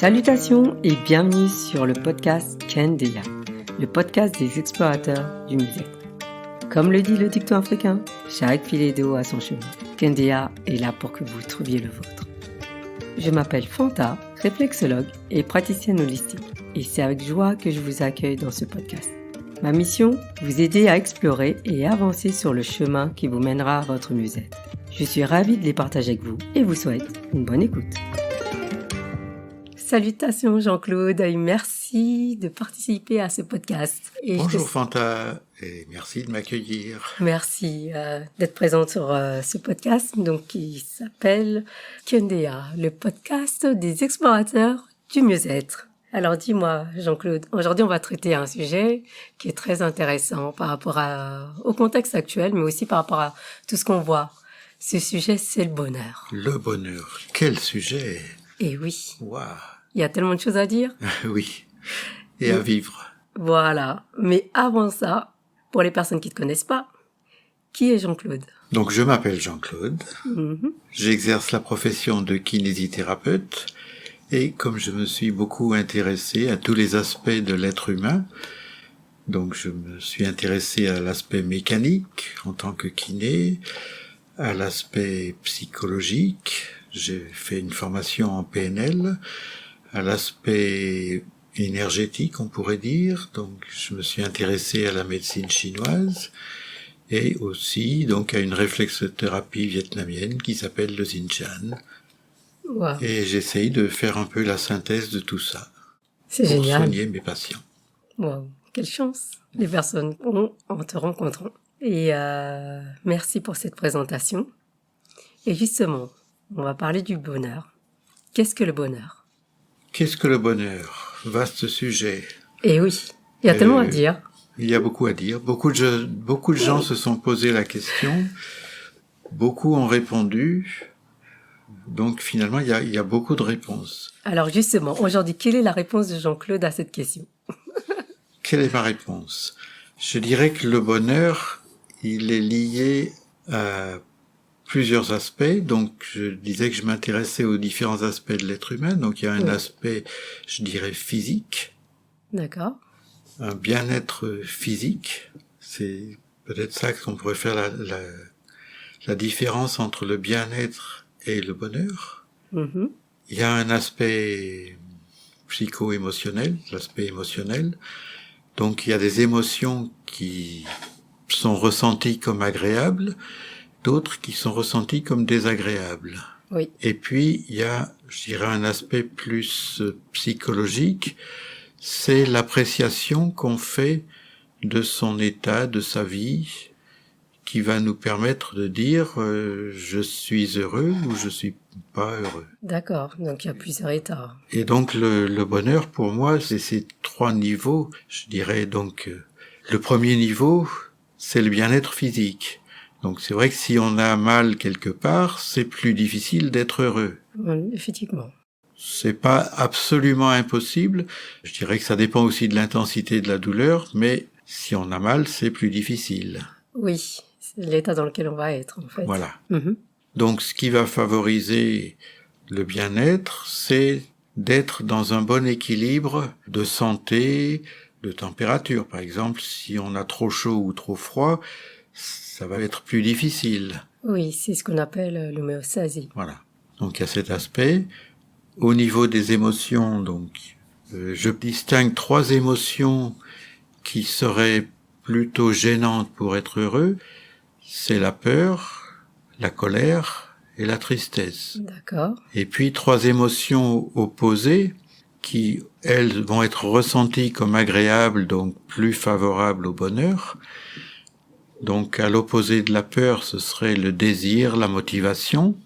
Salutations et bienvenue sur le podcast Kendeya, le podcast des explorateurs du mieux-être. Comme le dit le dicton africain, chaque filet d'eau a son chemin. Kendeya est là pour que vous trouviez le vôtre. Je m'appelle Fanta, réflexologue et praticienne holistique, et c'est avec joie que je vous accueille dans ce podcast. Ma mission, vous aider à explorer et avancer sur le chemin qui vous mènera à votre mieux-être. Je suis ravie de les partager avec vous et vous souhaite une bonne écoute. Salutations Jean-Claude et merci de participer à ce podcast. Bonjour Fanta et merci de m'accueillir. Merci d'être présente sur ce podcast qui s'appelle Kendeya, le podcast des explorateurs du mieux-être. Alors dis-moi Jean-Claude, aujourd'hui on va traiter un sujet qui est très intéressant par rapport au contexte actuel, mais aussi par rapport à tout ce qu'on voit. Ce sujet, c'est le bonheur. Le bonheur, quel sujet! Eh oui. Waouh. Il y a tellement de choses à dire. Oui, et à vivre. Voilà. Mais avant ça, pour les personnes qui ne te connaissent pas, qui est Jean-Claude? Donc je m'appelle Jean-Claude, J'exerce la profession de kinésithérapeute et comme je me suis beaucoup intéressé à tous les aspects de l'être humain, donc je me suis intéressé à l'aspect mécanique en tant que kiné, à l'aspect psychologique, j'ai fait une formation en PNL, à l'aspect énergétique, on pourrait dire. Donc, je me suis intéressé à la médecine chinoise et aussi donc à une réflexothérapie vietnamienne qui s'appelle le Xinjiang. Wow. Et j'essaye de faire un peu la synthèse de tout ça. C'est pour génial. Soigner mes patients. Wow. Quelle chance les personnes ont en te rencontrant. Et merci pour cette présentation. Et justement, on va parler du bonheur. Qu'est-ce que le bonheur? Qu'est-ce que le bonheur? Vaste sujet. Eh oui, il y a tellement à dire. Il y a beaucoup à dire. Beaucoup de gens se sont posé la question. Beaucoup ont répondu. Donc finalement, il y a beaucoup de réponses. Alors justement, aujourd'hui, quelle est la réponse de Jean-Claude à cette question? Quelle est ma réponse? Je dirais que le bonheur, il est lié à plusieurs aspects. Donc, je disais que je m'intéressais aux différents aspects de l'être humain. Donc, il y a un aspect, je dirais, physique. D'accord. Un bien-être physique. C'est peut-être ça qu'on pourrait faire la différence entre le bien-être et le bonheur. Il y a un aspect psycho-émotionnel, l'aspect émotionnel. Donc, il y a des émotions qui sont ressenties comme agréables, d'autres qui sont ressentis comme désagréables. Oui. Et puis, il y a, je dirais, un aspect plus psychologique, c'est l'appréciation qu'on fait de son état, de sa vie, qui va nous permettre de dire je suis heureux ou je suis pas heureux. D'accord, donc il y a plusieurs états. Et donc, le bonheur, pour moi, c'est ces trois niveaux. Je dirais donc, le premier niveau, c'est le bien-être physique. Donc c'est vrai que si on a mal quelque part, c'est plus difficile d'être heureux. Oui, effectivement. C'est pas absolument impossible. Je dirais que ça dépend aussi de l'intensité de la douleur, mais si on a mal, c'est plus difficile. Oui, c'est l'état dans lequel on va être, en fait. Voilà. Donc ce qui va favoriser le bien-être, c'est d'être dans un bon équilibre de santé, de température. Par exemple, si on a trop chaud ou trop froid, ça va être plus difficile. Oui, c'est ce qu'on appelle l'homéostasie. Voilà. Donc il y a cet aspect. Au niveau des émotions, donc, je distingue trois émotions qui seraient plutôt gênantes pour être heureux. C'est la peur, la colère et la tristesse. D'accord. Et puis trois émotions opposées qui, elles, vont être ressenties comme agréables, donc plus favorables au bonheur. Donc, à l'opposé de la peur, ce serait le désir, la motivation.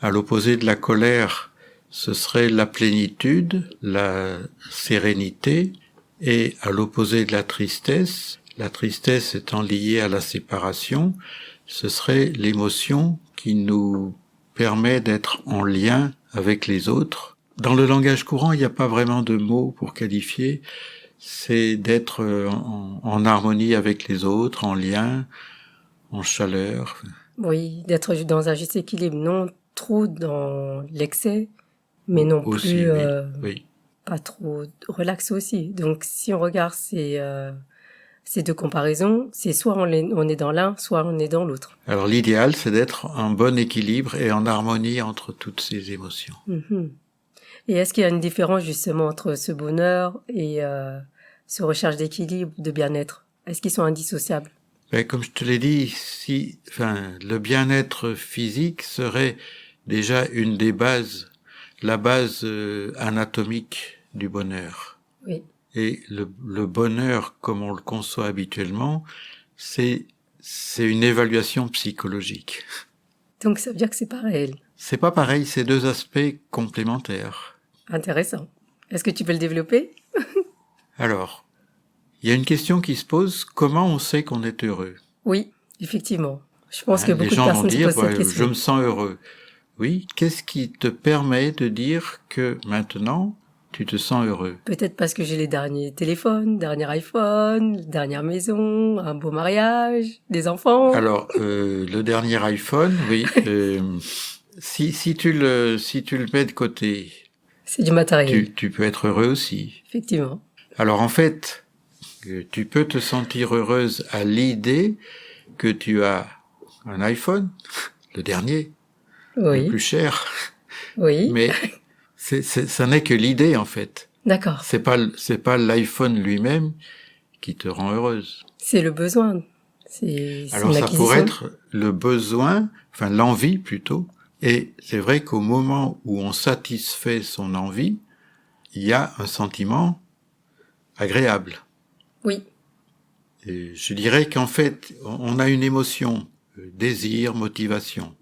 À l'opposé de la colère, ce serait la plénitude, la sérénité. Et à l'opposé de la tristesse étant liée à la séparation, ce serait l'émotion qui nous permet d'être en lien avec les autres. Dans le langage courant, il n'y a pas vraiment de mots pour qualifier. C'est d'être en harmonie avec les autres, en lien, en chaleur. Oui, d'être dans un juste équilibre, non trop dans l'excès mais non aussi, plus oui. pas trop relax aussi. Donc si on regarde ces deux comparaisons, c'est soit on est dans l'un, soit on est dans l'autre. Alors l'idéal, c'est d'être en bon équilibre et en harmonie entre toutes ces émotions. Mhm. Et est-ce qu'il y a une différence justement entre ce bonheur et ce recherche d'équilibre, de bien-être? Est-ce qu'ils sont indissociables? Mais comme je te l'ai dit, le bien-être physique serait déjà une des bases, la base anatomique du bonheur. Oui. Et le bonheur, comme on le conçoit habituellement, c'est une évaluation psychologique. Donc ça veut dire que c'est pas réel. C'est pas pareil, c'est deux aspects complémentaires. Intéressant. Est-ce que tu peux le développer? Alors, il y a une question qui se pose, comment on sait qu'on est heureux? Oui, effectivement. Je pense que Les beaucoup de gens vont personnes se dire, posent cette je question. me sens heureux. Oui, qu'est-ce qui te permet de dire que maintenant, tu te sens heureux? Peut-être parce que j'ai les derniers téléphones, dernier iPhone, dernière maison, un beau mariage, des enfants. Alors, le dernier iPhone, oui, si tu le mets de côté, C'est du matériel. tu peux être heureux aussi. Effectivement. Alors en fait, tu peux te sentir heureuse à l'idée que tu as un iPhone, le dernier, le Oui. plus cher, Oui. mais ça n'est que l'idée en fait. D'accord. C'est pas l'iPhone lui-même qui te rend heureuse. C'est le besoin. C'est Alors une ça acquisition. pourrait être le besoin, enfin l'envie plutôt. Et c'est vrai qu'au moment où on satisfait son envie, il y a un sentiment agréable. Oui. Et je dirais qu'en fait, on a une émotion, désir, motivation,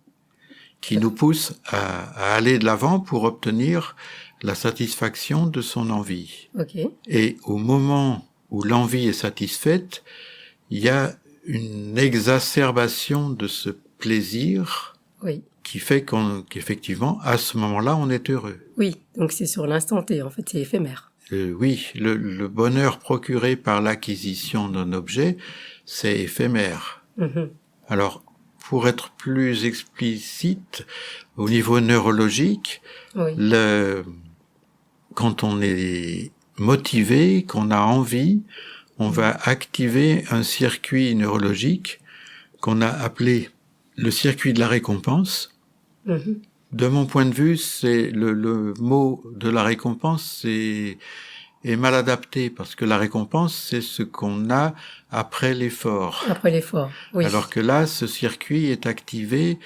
qui nous pousse à aller de l'avant pour obtenir la satisfaction de son envie. Ok. Et au moment où l'envie est satisfaite, il y a une exacerbation de ce plaisir Oui. qui fait qu'effectivement, à ce moment-là, on est heureux. Oui. Donc c'est sur l'instant T. En fait, c'est éphémère. Oui, le bonheur procuré par l'acquisition d'un objet, c'est éphémère. Mhm. Alors, pour être plus explicite, au niveau neurologique, Oui. quand on est motivé, qu'on a envie, on va activer un circuit neurologique qu'on a appelé le circuit de la récompense. Mhm. De mon point de vue, c'est le mot de la récompense est mal adapté parce que la récompense, c'est ce qu'on a après l'effort. Après l'effort. Oui. Alors que là, ce circuit est activé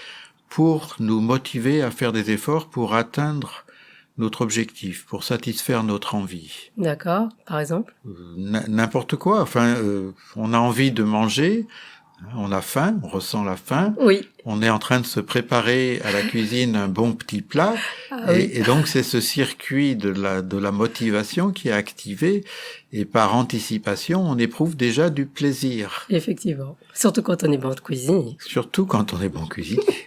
pour nous motiver à faire des efforts pour atteindre notre objectif, pour satisfaire notre envie. D'accord. Par exemple. N'importe quoi. Enfin, on a envie de manger, on a faim, on ressent la faim. Oui. On est en train de se préparer à la cuisine un bon petit plat, et donc c'est ce circuit de la motivation qui est activé, et par anticipation, on éprouve déjà du plaisir. Effectivement. Surtout quand on est bon de cuisine. Surtout quand on est bon cuisinier.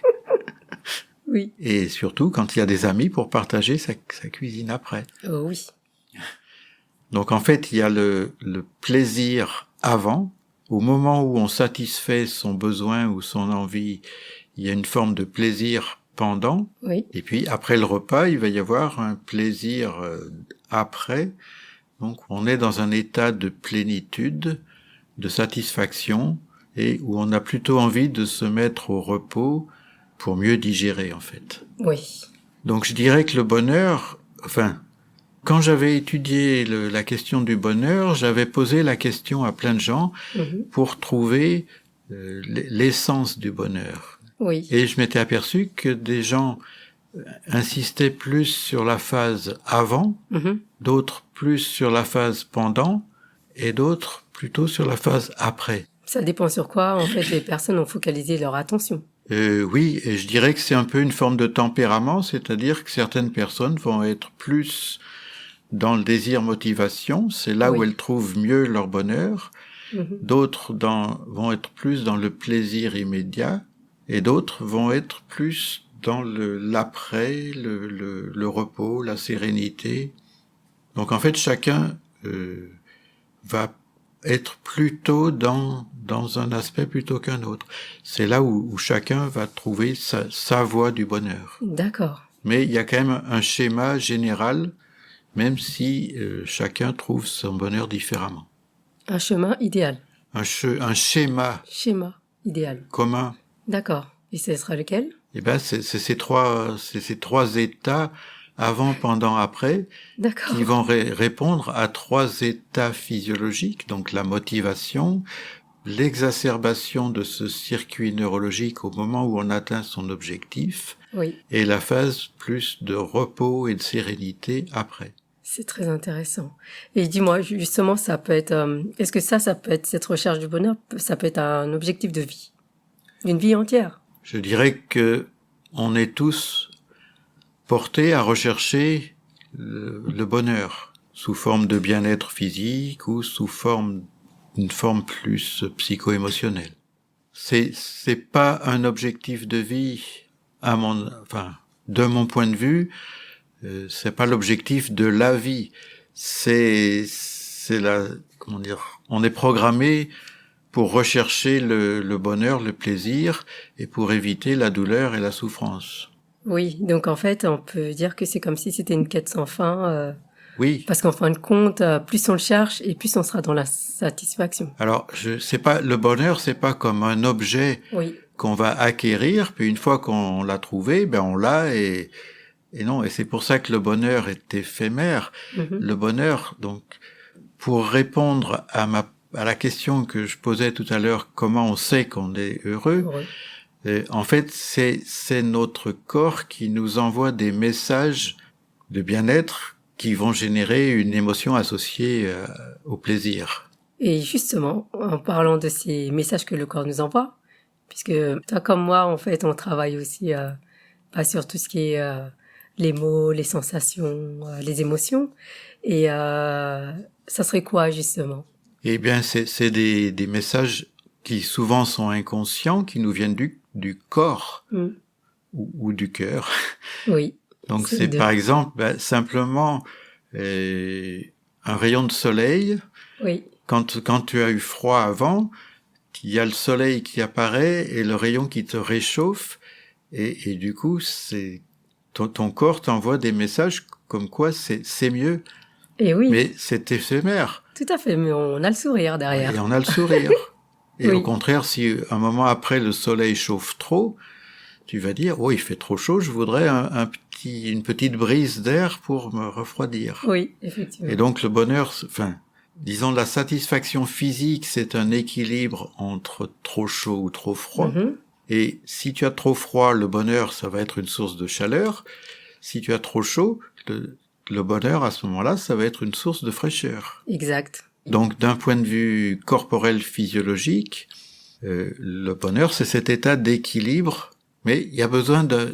Oui. Et surtout quand il y a des amis pour partager sa cuisine après. Oh oui. Donc en fait, il y a le plaisir avant. Au moment où on satisfait son besoin ou son envie, il y a une forme de plaisir pendant. Oui. Et puis après le repas, il va y avoir un plaisir après. Donc on est dans un état de plénitude, de satisfaction, et où on a plutôt envie de se mettre au repos pour mieux digérer en fait. Oui. Donc je dirais que le bonheur, quand j'avais étudié la question du bonheur, j'avais posé la question à plein de gens pour trouver l'essence du bonheur. Oui. Et je m'étais aperçu que des gens insistaient plus sur la phase avant, d'autres plus sur la phase pendant, et d'autres plutôt sur la phase après. Ça dépend sur quoi, en fait, les personnes ont focalisé leur attention. Oui, et je dirais que c'est un peu une forme de tempérament, c'est-à-dire que certaines personnes vont être plus dans le désir-motivation, c'est là où elles trouvent mieux leur bonheur. D'autres vont être plus dans le plaisir immédiat, et d'autres vont être plus dans l'après, le repos, la sérénité. Donc en fait, chacun va être plutôt dans un aspect plutôt qu'un autre. C'est là où chacun va trouver sa voie du bonheur. D'accord. mais il y a quand même un schéma général, même si chacun trouve son bonheur différemment. Un chemin idéal. Un schéma Schéma idéal. commun. D'accord. Et ce sera lequel? Eh ben, c'est ces trois états avant, pendant, après, D'accord. qui vont répondre à trois états physiologiques, donc la motivation, l'exacerbation de ce circuit neurologique au moment où on atteint son objectif, Oui. et la phase plus de repos et de sérénité après. C'est très intéressant. Et dis-moi, justement, ça peut être... est-ce que ça peut être cette recherche du bonheur, ça peut être un objectif de vie? Une vie entière? Je dirais que on est tous portés à rechercher le bonheur, sous forme de bien-être physique ou sous une forme plus psycho-émotionnelle. C'est pas un objectif de vie, de mon point de vue, c'est pas l'objectif de la vie. C'est on est programmé pour rechercher le bonheur, le plaisir, et pour éviter la douleur et la souffrance. Oui, donc en fait, on peut dire que c'est comme si c'était une quête sans fin. Oui. Parce qu'en fin de compte, plus on le cherche et plus on sera dans la satisfaction. Alors, le bonheur, c'est pas comme un objet qu'on va acquérir, puis une fois qu'on l'a trouvé, ben on l'a et non. Et c'est pour ça que le bonheur est éphémère. Mm-hmm. Le bonheur, donc, pour répondre à la question que je posais tout à l'heure, comment on sait qu'on est heureux? En fait, c'est notre corps qui nous envoie des messages de bien-être qui vont générer une émotion associée au plaisir. Et justement, en parlant de ces messages que le corps nous envoie, puisque toi comme moi, en fait, on travaille aussi pas sur tout ce qui est les mots, les sensations, les émotions, et ça serait quoi justement? Eh bien, c'est des messages qui souvent sont inconscients, qui nous viennent du corps ou du cœur. Oui. Donc c'est par exemple simplement un rayon de soleil. Oui. Quand tu as eu froid avant, il y a le soleil qui apparaît et le rayon qui te réchauffe et du coup c'est ton corps t'envoie des messages comme quoi c'est mieux. Et oui. Mais c'est éphémère. Tout à fait, mais on a le sourire derrière. Et on a le sourire. Et au contraire, si un moment après le soleil chauffe trop, tu vas dire, oh, il fait trop chaud, je voudrais une petite brise d'air pour me refroidir. Oui, effectivement. Et donc le bonheur, disons la satisfaction physique, c'est un équilibre entre trop chaud ou trop froid. Mm-hmm. Et si tu as trop froid, le bonheur, ça va être une source de chaleur. Si tu as trop chaud, le bonheur, à ce moment-là, ça va être une source de fraîcheur. Exact. Donc, d'un point de vue corporel physiologique, le bonheur, c'est cet état d'équilibre, mais il y a besoin d'un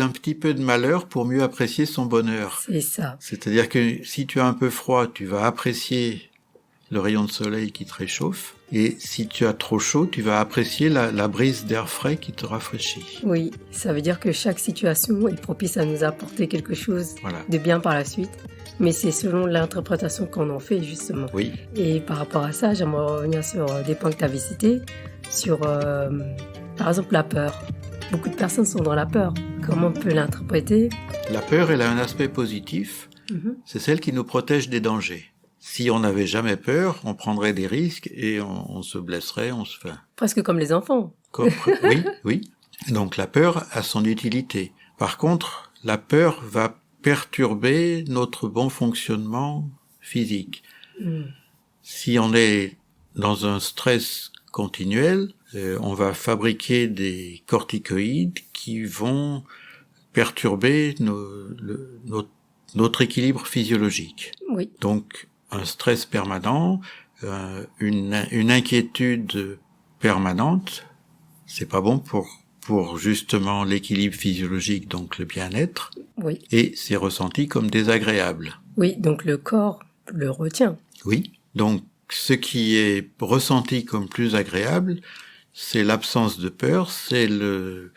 petit peu de malheur pour mieux apprécier son bonheur. C'est ça. C'est-à-dire que si tu as un peu froid, tu vas apprécier le rayon de soleil qui te réchauffe, et si tu as trop chaud, tu vas apprécier la brise d'air frais qui te rafraîchit. Oui, ça veut dire que chaque situation est propice à nous apporter quelque chose de bien par la suite. Mais c'est selon l'interprétation qu'on en fait, justement. Oui. Et par rapport à ça, j'aimerais revenir sur des points que tu avais cités, sur, par exemple, la peur. Beaucoup de personnes sont dans la peur. Comment on peut l'interpréter? La peur, elle a un aspect positif. Mm-hmm. C'est celle qui nous protège des dangers. Si on n'avait jamais peur, on prendrait des risques et on se blesserait, Presque comme les enfants. Oui. Donc la peur a son utilité. Par contre, la peur va perturber notre bon fonctionnement physique. Si on est dans un stress continuel, on va fabriquer des corticoïdes qui vont perturber notre équilibre physiologique. Oui. Donc, un stress permanent, une inquiétude permanente, c'est pas bon pour justement l'équilibre physiologique, donc le bien-être. Oui. Et c'est ressenti comme désagréable. Oui, donc le corps le retient. Oui. Donc, ce qui est ressenti comme plus agréable, c'est l'absence de peur, c'est le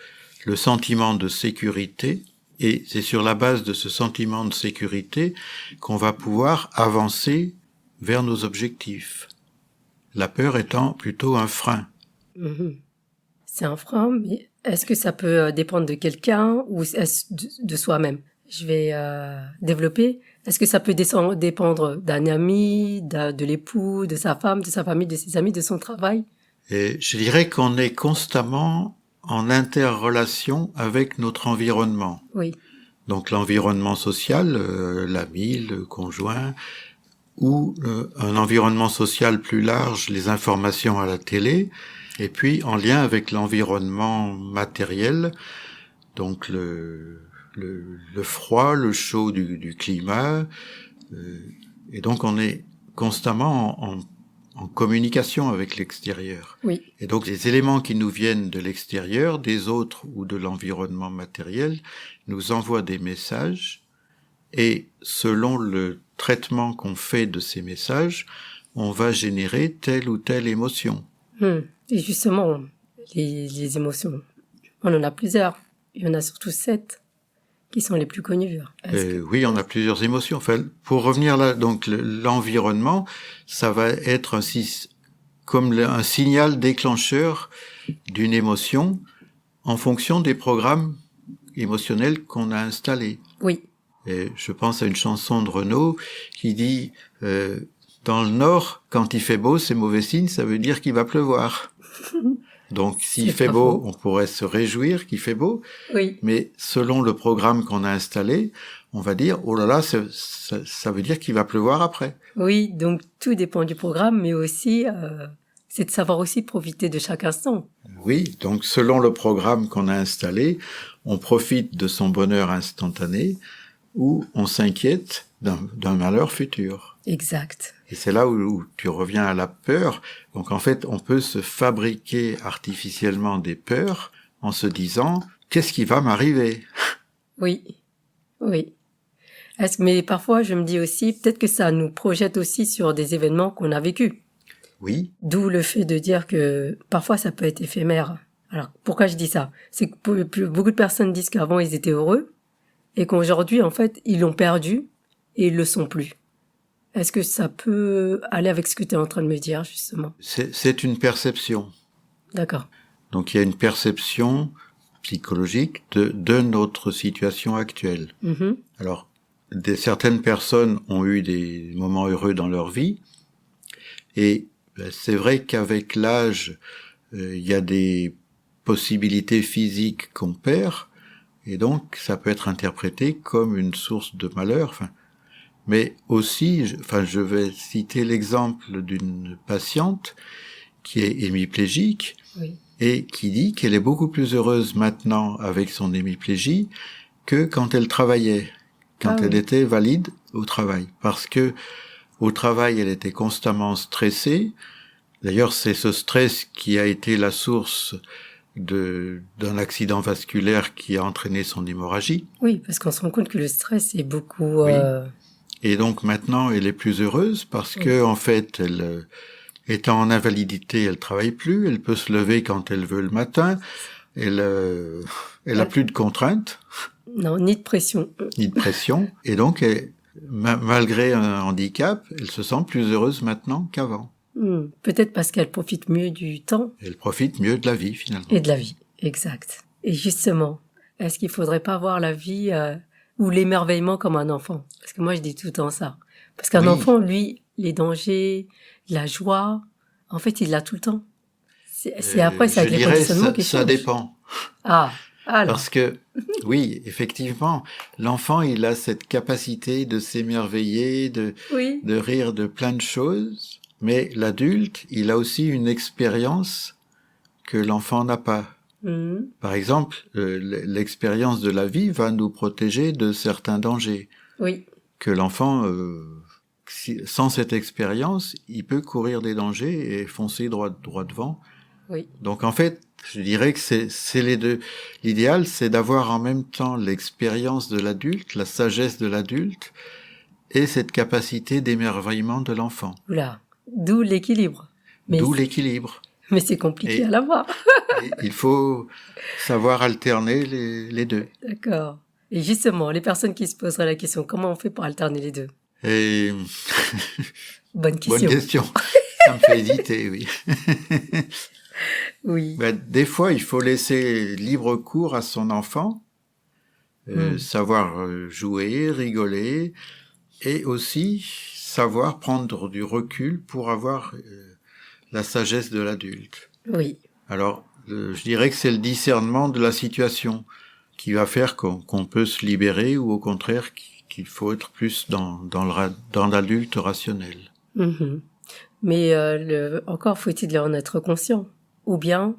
sentiment de sécurité, et c'est sur la base de ce sentiment de sécurité qu'on va pouvoir avancer vers nos objectifs. La peur étant plutôt un frein. Mm-hmm. c'est un frein, mais est-ce que ça peut dépendre de quelqu'un ou est-ce de soi-même? Je vais développer. Est-ce que ça peut dépendre d'un ami, de l'époux, de sa femme, de sa famille, de ses amis, de son travail? Et je dirais qu'on est constamment en interrelation avec notre environnement. Oui. Donc l'environnement social, l'ami, le conjoint, ou un environnement social plus large, les informations à la télé, et puis en lien avec l'environnement matériel, donc le froid, le chaud du climat, et donc on est constamment en communication avec l'extérieur. Oui. Et donc les éléments qui nous viennent de l'extérieur, des autres ou de l'environnement matériel, nous envoient des messages, et selon le traitement qu'on fait de ces messages, on va générer telle ou telle émotion. Et justement, les émotions, on en a plusieurs. Il y en a surtout 7 qui sont les plus connues. Oui, on a plusieurs émotions. Enfin, pour revenir là, donc l'environnement, ça va être comme un signal déclencheur d'une émotion en fonction des programmes émotionnels qu'on a installés. Oui. Et je pense à une chanson de Renaud qui dit dans le Nord, quand il fait beau, c'est mauvais signe, ça veut dire qu'il va pleuvoir. Donc, s'il fait beau, on pourrait se réjouir qu'il fait beau. Oui. Mais selon le programme qu'on a installé, on va dire, oh là là, ça veut dire qu'il va pleuvoir après. Oui, donc tout dépend du programme, mais aussi, c'est de savoir aussi profiter de chaque instant. Oui, donc selon le programme qu'on a installé, on profite de son bonheur instantané ou on s'inquiète d'un malheur futur. Exact. Et c'est là où tu reviens à la peur. Donc en fait, on peut se fabriquer artificiellement des peurs en se disant « qu'est-ce qui va m'arriver ?» Oui, oui. Mais parfois, je me dis aussi, peut-être que ça nous projette aussi sur des événements qu'on a vécus. Oui. D'où le fait de dire que parfois ça peut être éphémère. Alors, pourquoi je dis ça? C'est que beaucoup de personnes disent qu'avant ils étaient heureux et qu'aujourd'hui, en fait, ils l'ont perdu et ils le sont plus. Est-ce que ça peut aller avec ce que tu es en train de me dire, justement? C'est une perception. D'accord. Donc il y a une perception psychologique de notre situation actuelle. Mm-hmm. Alors, certaines personnes ont eu des moments heureux dans leur vie, et c'est vrai qu'avec l'âge, il y a des possibilités physiques qu'on perd, et donc ça peut être interprété comme une source de malheur. Mais aussi, je vais citer l'exemple d'une patiente qui est hémiplégique, oui, et qui dit qu'elle est beaucoup plus heureuse maintenant avec son hémiplégie que quand elle travaillait, quand elle était valide au travail. Parce que au travail, elle était constamment stressée. D'ailleurs, c'est ce stress qui a été la source d'un accident vasculaire qui a entraîné son hémorragie. Oui, parce qu'on se rend compte que le stress est beaucoup... Oui. Et donc maintenant, elle est plus heureuse parce que, en fait, elle, étant en invalidité, elle travaille plus, elle peut se lever quand elle veut le matin, elle a plus de contraintes. Non, ni de pression. Ni de pression. Et donc, malgré un handicap, elle se sent plus heureuse maintenant qu'avant. Peut-être parce qu'elle profite mieux du temps. Elle profite mieux de la vie, finalement. Et de la vie, exact. Et justement, est-ce qu'il faudrait pas voir la vie ou l'émerveillement comme un enfant? Parce que moi, je dis tout le temps ça. Parce qu'un enfant, lui, les dangers, la joie, en fait, il l'a tout le temps. C'est après, c'est avec les conditionnements qui changent. Ça dépend. Alors. Parce que, oui, effectivement, l'enfant, il a cette capacité de s'émerveiller, de rire de plein de choses, mais l'adulte, il a aussi une expérience que l'enfant n'a pas. Par exemple, l'expérience de la vie va nous protéger de certains dangers. Oui. Que l'enfant, sans cette expérience, il peut courir des dangers et foncer droit devant. Oui. Donc en fait, je dirais que c'est les deux. L'idéal, c'est d'avoir en même temps l'expérience de l'adulte, la sagesse de l'adulte, et cette capacité d'émerveillement de l'enfant. Oula, d'où l'équilibre. D'où l'équilibre. Mais c'est compliqué à l'avoir. Il faut savoir alterner les deux. D'accord. Et justement, les personnes qui se poseraient la question, comment on fait pour alterner les deux? Bonne question. Ça me fait hésiter, oui. Oui. Ben, des fois, il faut laisser libre cours à son enfant, savoir jouer, rigoler, et aussi savoir prendre du recul pour avoir la sagesse de l'adulte. Oui. Alors, je dirais que c'est le discernement de la situation qui va faire qu'on peut se libérer ou au contraire qu'il faut être plus dans l'adulte rationnel. Mhm. Mais encore faut-il en être conscient. Ou bien,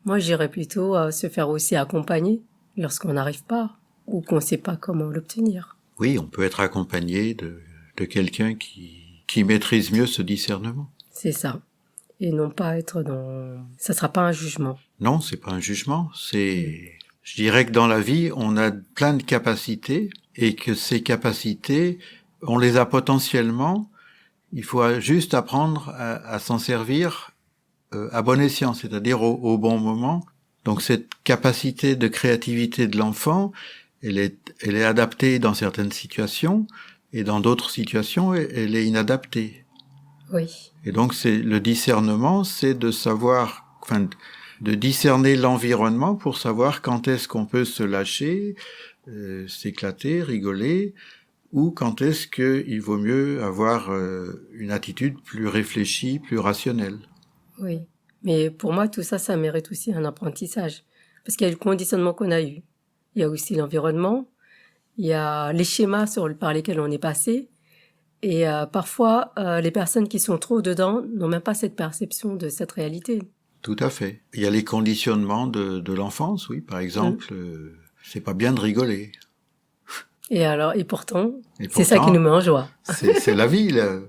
moi j'irais plutôt se faire aussi accompagner lorsqu'on n'arrive pas ou qu'on ne sait pas comment l'obtenir. Oui, on peut être accompagné de quelqu'un qui maîtrise mieux ce discernement. C'est ça. Et non pas être dans... Ça sera pas un jugement. Non, c'est pas un jugement, Je dirais que dans la vie, on a plein de capacités et que ces capacités, on les a potentiellement. Il faut juste apprendre à s'en servir à bon escient, c'est-à-dire au bon moment. Donc cette capacité de créativité de l'enfant, elle est adaptée dans certaines situations et dans d'autres situations, elle est inadaptée. Oui. Et donc le discernement, c'est de savoir, de discerner l'environnement pour savoir quand est-ce qu'on peut se lâcher, s'éclater, rigoler, ou quand est-ce qu'il vaut mieux avoir une attitude plus réfléchie, plus rationnelle. Oui. Mais pour moi, tout ça, ça mérite aussi un apprentissage. Parce qu'il y a le conditionnement qu'on a eu. Il y a aussi l'environnement. Il y a les schémas par lesquels on est passé. Et parfois, les personnes qui sont trop dedans n'ont même pas cette perception de cette réalité. Tout à fait. Il y a les conditionnements de l'enfance, oui. Par exemple, c'est pas bien de rigoler. Et pourtant, c'est ça qui nous met en joie. C'est la vie, là.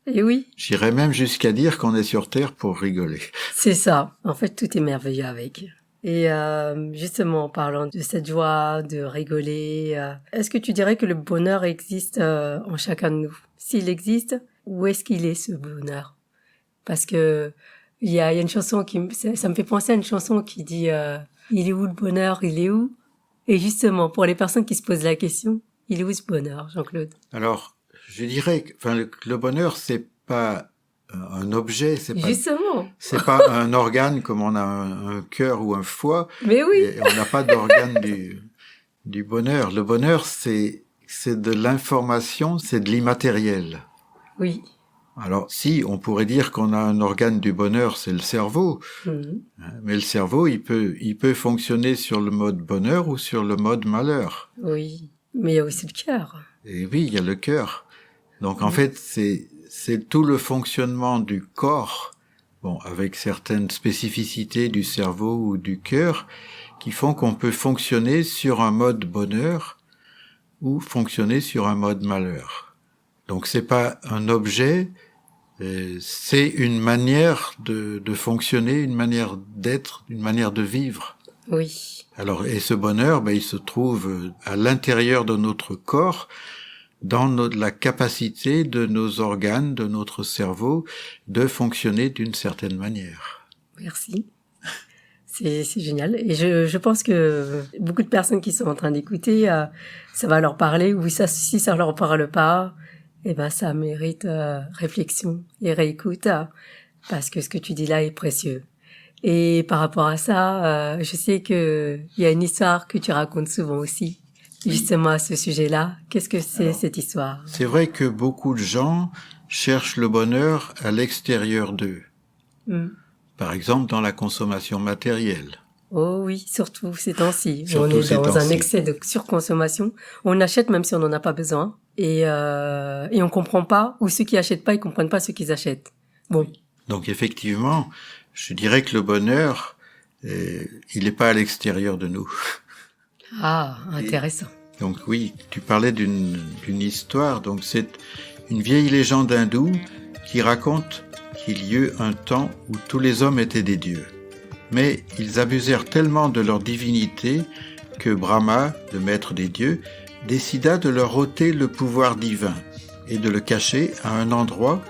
Et oui. J'irais même jusqu'à dire qu'on est sur Terre pour rigoler. C'est ça. En fait, tout est merveilleux avec. Et justement, en parlant de cette joie, de rigoler, est-ce que tu dirais que le bonheur existe en chacun de nous? S'il existe, où est-ce qu'il est ce bonheur? Parce que il y a une chanson ça me fait penser à une chanson qui dit il est où le bonheur? Il est où? Et justement, pour les personnes qui se posent la question, il est où ce bonheur, Jean-Claude? Alors, je dirais que le bonheur, c'est pas un objet, c'est pas un organe comme on a un cœur ou un foie. Mais oui. Et on n'a pas d'organe du bonheur. Le bonheur, c'est de l'information, c'est de l'immatériel. Oui. Alors, si on pourrait dire qu'on a un organe du bonheur, c'est le cerveau. Mais le cerveau, il peut fonctionner sur le mode bonheur ou sur le mode malheur. Oui. Mais il y a aussi le cœur. Et oui, il y a le cœur. Donc, en fait, c'est tout le fonctionnement du corps, avec certaines spécificités du cerveau ou du cœur, qui font qu'on peut fonctionner sur un mode bonheur ou fonctionner sur un mode malheur. Donc c'est pas un objet, c'est une manière de fonctionner, une manière d'être, une manière de vivre. Oui. Alors, et ce bonheur, il se trouve à l'intérieur de notre corps, dans la capacité de nos organes, de notre cerveau, de fonctionner d'une certaine manière. Merci. C'est génial. Et je pense que beaucoup de personnes qui sont en train d'écouter, ça va leur parler, ou si ça leur parle pas, ça mérite réflexion et réécoute, parce que ce que tu dis là est précieux. Et par rapport à ça, je sais que il y a une histoire que tu racontes souvent aussi, justement à ce sujet-là. Qu'est-ce que c'est cette histoire? C'est vrai que beaucoup de gens cherchent le bonheur à l'extérieur d'eux. Par exemple, dans la consommation matérielle. Oh oui, surtout ces temps-ci. On est dans un excès de surconsommation. On achète même si on n'en a pas besoin. Et on comprend pas, ou ceux qui achètent pas, ils comprennent pas ce qu'ils achètent. Bon. Donc effectivement, je dirais que le bonheur, il n'est pas à l'extérieur de nous. Ah, intéressant. Donc oui, tu parlais d'une histoire. Donc c'est une vieille légende hindoue qui raconte qu'il y eut un temps où tous les hommes étaient des dieux. Mais ils abusèrent tellement de leur divinité que Brahma, le maître des dieux, décida de leur ôter le pouvoir divin et de le cacher à un endroit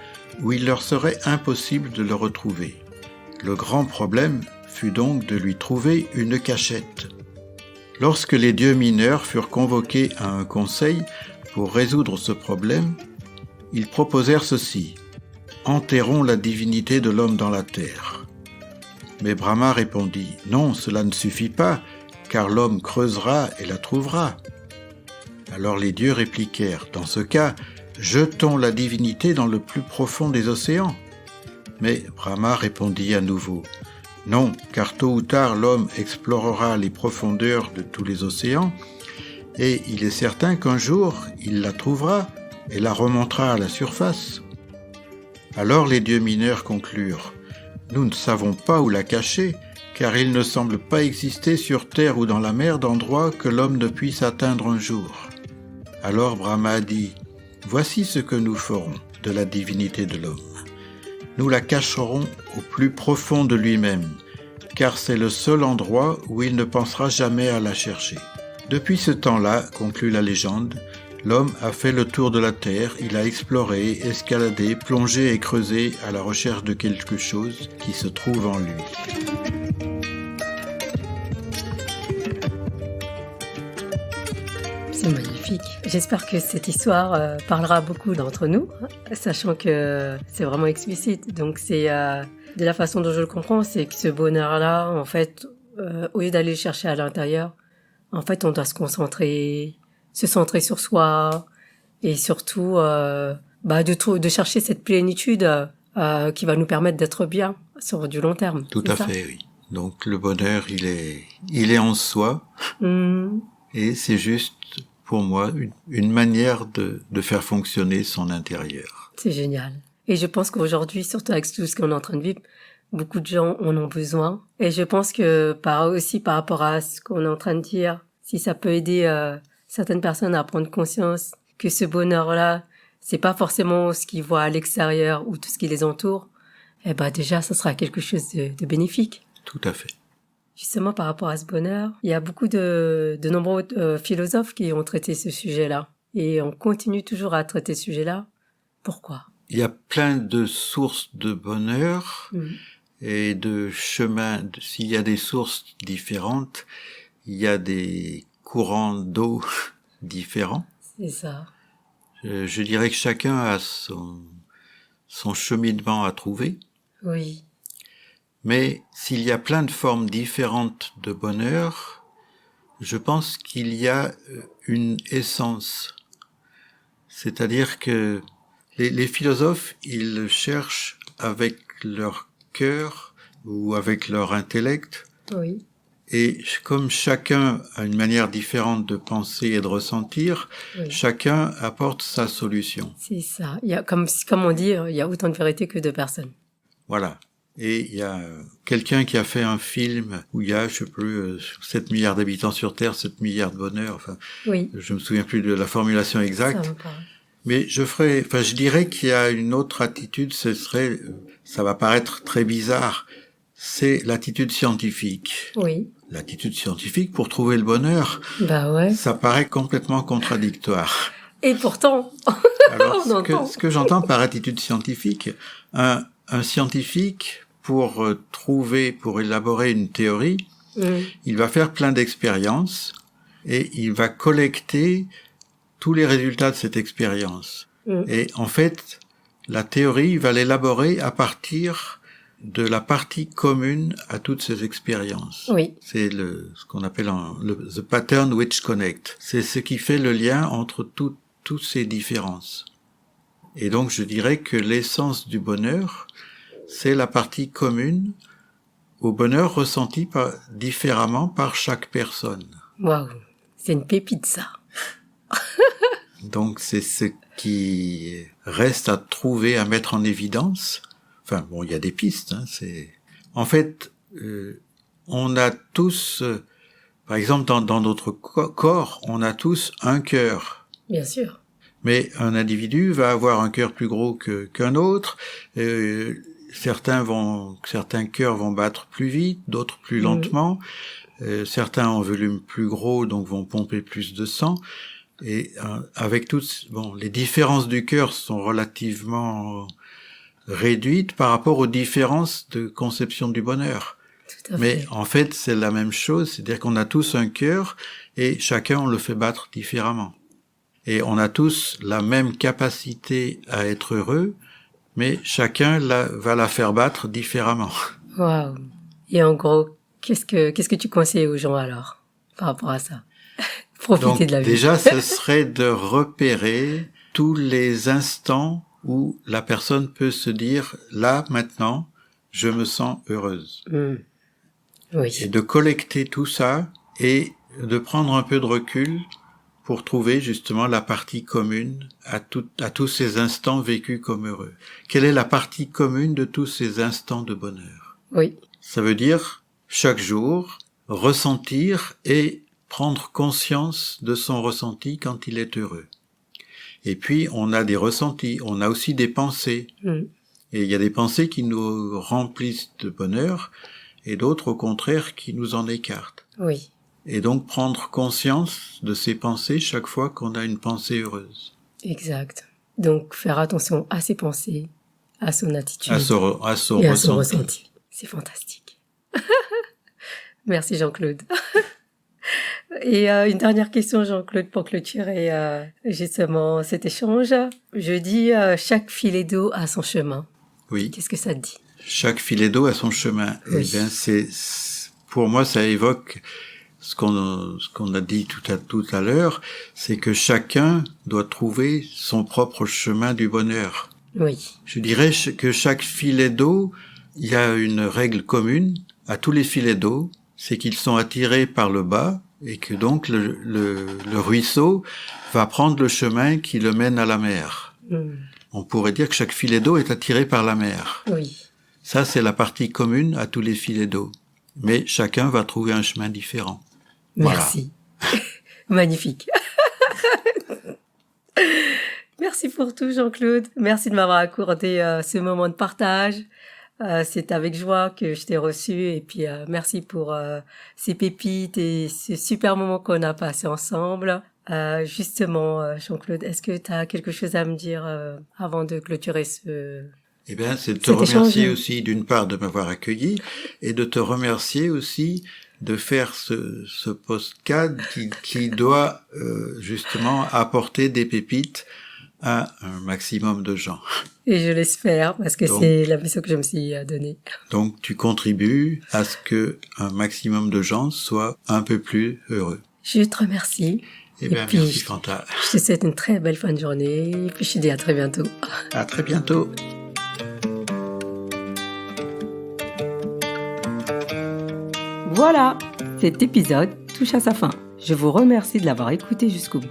où il leur serait impossible de le retrouver. Le grand problème fut donc de lui trouver une cachette. Lorsque les dieux mineurs furent convoqués à un conseil pour résoudre ce problème, ils proposèrent ceci : « Enterrons la divinité de l'homme dans la terre. » Mais Brahma répondit, « Non, cela ne suffit pas, car l'homme creusera et la trouvera. » Alors les dieux répliquèrent, « Dans ce cas, jetons la divinité dans le plus profond des océans. » Mais Brahma répondit à nouveau, « Non, car tôt ou tard l'homme explorera les profondeurs de tous les océans, et il est certain qu'un jour il la trouvera et la remontera à la surface. » Alors les dieux mineurs conclurent, « Nous ne savons pas où la cacher, car il ne semble pas exister sur terre ou dans la mer d'endroit que l'homme ne puisse atteindre un jour. » Alors Brahma dit, « Voici ce que nous ferons de la divinité de l'homme. Nous la cacherons au plus profond de lui-même, car c'est le seul endroit où il ne pensera jamais à la chercher. » Depuis ce temps-là, conclut la légende, l'homme a fait le tour de la terre, il a exploré, escaladé, plongé et creusé à la recherche de quelque chose qui se trouve en lui. C'est magnifique. J'espère que cette histoire parlera à beaucoup d'entre nous, sachant que c'est vraiment explicite. Donc c'est de la façon dont je le comprends, c'est que ce bonheur-là, en fait, au lieu d'aller le chercher à l'intérieur, en fait, on doit se centrer sur soi et surtout de chercher cette plénitude qui va nous permettre d'être bien sur du long terme. Tout à fait, oui. Donc le bonheur, il est en soi et c'est juste pour moi une manière de faire fonctionner son intérieur. C'est génial. Et je pense qu'aujourd'hui, surtout avec tout ce qu'on est en train de vivre, beaucoup de gens en ont besoin. Et je pense que par rapport à ce qu'on est en train de dire, si ça peut aider certaines personnes à prendre conscience que ce bonheur-là, c'est pas forcément ce qu'ils voient à l'extérieur ou tout ce qui les entoure, déjà, ça sera quelque chose de bénéfique. Tout à fait. Justement, par rapport à ce bonheur, il y a beaucoup de nombreux philosophes qui ont traité ce sujet-là. Et on continue toujours à traiter ce sujet-là. Pourquoi ? Il y a plein de sources de bonheur et de chemins. S'il y a des sources différentes, il y a des courants d'eau différents. C'est ça. Je dirais que chacun a son cheminement à trouver. Oui. Mais s'il y a plein de formes différentes de bonheur, je pense qu'il y a une essence. C'est-à-dire que les philosophes, ils cherchent avec leur cœur ou avec leur intellect. Oui. Et comme chacun a une manière différente de penser et de ressentir, chacun apporte sa solution. C'est ça. Il y a, comme on dit, il y a autant de vérité que de personnes. Voilà. Et il y a quelqu'un qui a fait un film où il y a, 7 milliards d'habitants sur Terre, 7 milliards de bonheur. Enfin, je me souviens plus de la formulation exacte. Mais je dirais qu'il y a une autre attitude, ça va paraître très bizarre, c'est l'attitude scientifique. Oui. L'attitude scientifique pour trouver le bonheur. Ça paraît complètement contradictoire. Et pourtant, alors, ce que j'entends par attitude scientifique, un scientifique, pour élaborer une théorie, il va faire plein d'expériences et il va collecter tous les résultats de cette expérience. Et en fait, la théorie, il va l'élaborer à partir de la partie commune à toutes ces expériences. Oui. C'est ce qu'on appelle the pattern which connect. C'est ce qui fait le lien entre toutes ces différences. Et donc, je dirais que l'essence du bonheur, c'est la partie commune au bonheur ressenti différemment par chaque personne. Waouh, c'est une pépite ça. Donc c'est ce qui reste à trouver, à mettre en évidence. Enfin bon, il y a des pistes. En fait, on a tous, par exemple dans notre corps, on a tous un cœur. Bien sûr. Mais un individu va avoir un cœur plus gros qu'un autre. Certains cœurs vont battre plus vite, d'autres plus lentement. Certains en volume plus gros, donc vont pomper plus de sang. Et avec les différences du cœur sont relativement réduites par rapport aux différences de conception du bonheur. Tout à fait. Mais en fait, c'est la même chose, c'est-à-dire qu'on a tous un cœur et chacun on le fait battre différemment. Et on a tous la même capacité à être heureux, mais chacun va la faire battre différemment. Waouh. Et en gros, qu'est-ce que tu conseilles aux gens alors par rapport à ça? Profiter de la vie. Déjà, ce serait de repérer tous les instants où la personne peut se dire, là, maintenant, je me sens heureuse. Oui. Et de collecter tout ça et de prendre un peu de recul pour trouver justement la partie commune à tous ces instants vécus comme heureux. Quelle est la partie commune de tous ces instants de bonheur? Oui. Ça veut dire, chaque jour, ressentir et prendre conscience de son ressenti quand il est heureux. Et puis, on a des ressentis, on a aussi des pensées. Et il y a des pensées qui nous remplissent de bonheur et d'autres, au contraire, qui nous en écartent. Oui. Et donc, prendre conscience de ces pensées chaque fois qu'on a une pensée heureuse. Exact. Donc, faire attention à ses pensées, à son attitude. À son et ressenti. à son ressenti. C'est fantastique. Merci Jean-Claude. Et une dernière question, Jean-Claude, pour clôturer justement cet échange. Je dis chaque filet d'eau a son chemin. Oui. Qu'est-ce que ça te dit? Chaque filet d'eau a son chemin. Oui. Eh bien, pour moi, ça évoque ce qu'on a dit tout à l'heure, c'est que chacun doit trouver son propre chemin du bonheur. Oui. Je dirais que chaque filet d'eau, il y a une règle commune à tous les filets d'eau, c'est qu'ils sont attirés par le bas et que donc le ruisseau va prendre le chemin qui le mène à la mer. On pourrait dire que chaque filet d'eau est attiré par la mer. Oui. Ça, c'est la partie commune à tous les filets d'eau. Mais chacun va trouver un chemin différent. Merci. Voilà. Magnifique. Merci pour tout, Jean-Claude. Merci de m'avoir accordé ce moment de partage. C'est avec joie que je t'ai reçu. Et puis, merci pour ces pépites et ce super moment qu'on a passé ensemble. Justement, Jean-Claude, est-ce que tu as quelque chose à me dire avant de clôturer ce... Eh bien, c'est de te remercier aussi, d'une part, de m'avoir accueilli et de te remercier aussi de faire ce podcast qui doit justement apporter des pépites à un maximum de gens. Et je l'espère, parce que c'est la mission que je me suis donnée. Donc, tu contribues à ce que un maximum de gens soient un peu plus heureux. Je te remercie. Eh bien, merci Fanta. Je te souhaite une très belle fin de journée, et puis je te dis à très bientôt. À très bientôt. Voilà, cet épisode touche à sa fin. Je vous remercie de l'avoir écouté jusqu'au bout.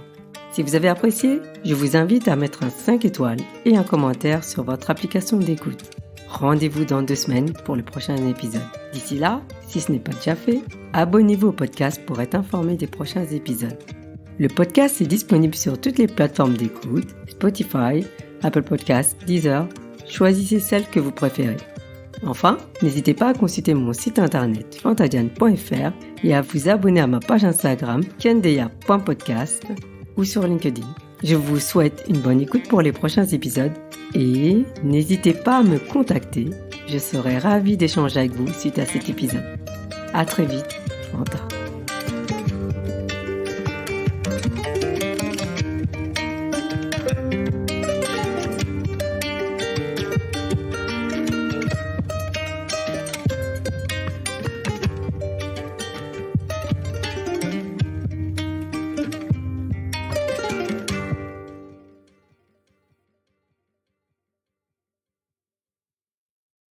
Si vous avez apprécié, je vous invite à mettre un 5 étoiles et un commentaire sur votre application d'écoute. Rendez-vous dans 2 semaines pour le prochain épisode. D'ici là, si ce n'est pas déjà fait, abonnez-vous au podcast pour être informé des prochains épisodes. Le podcast est disponible sur toutes les plateformes d'écoute, Spotify, Apple Podcasts, Deezer. Choisissez celle que vous préférez. Enfin, n'hésitez pas à consulter mon site internet fantadiane.fr et à vous abonner à ma page Instagram kendeya.podcast ou sur LinkedIn. Je vous souhaite une bonne écoute pour les prochains épisodes et n'hésitez pas à me contacter. Je serai ravie d'échanger avec vous suite à cet épisode. À très vite, Fanta.